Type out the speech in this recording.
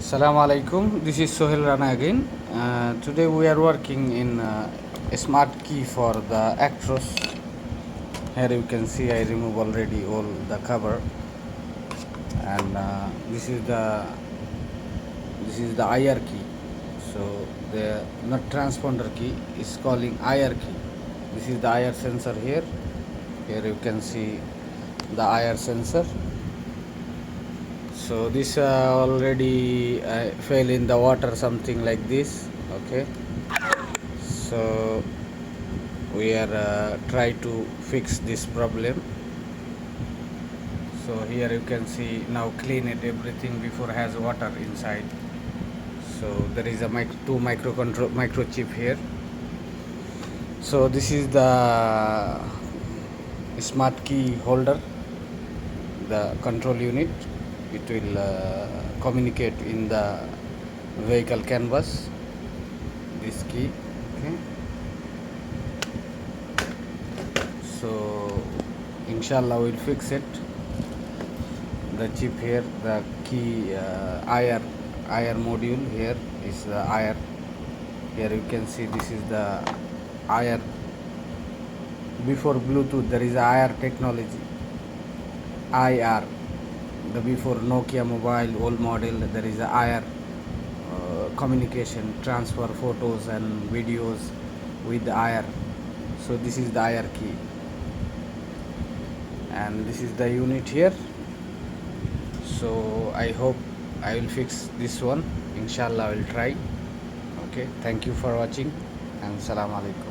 Assalamu alaikum. This is Sohel Rana again. Today we are working in a smart key for the actros. Here you can see I remove already all the cover, and this is the IR key. So the not transponder key is calling IR key. This is the IR sensor here. Here you can see the IR sensor. So this already fell in the water, something like this. Okay, so we are try to fix this problem. So here you can see now clean it everything before has water inside. So there is a two microchip here. So this is the smart key holder, the control unit. It will communicate in the vehicle canvas, this key. Okay, so inshallah we'll fix it. The chip here, the key IR module here is the IR. Here you can see this is the IR. Before Bluetooth there is IR technology. IR, the before Nokia mobile old model, there is a IR communication, transfer photos and videos with the IR. So this is the IR key, and this is the unit here. So I hope I will fix this one. Inshallah I will try. Okay, thank you for watching, and salam alaikum.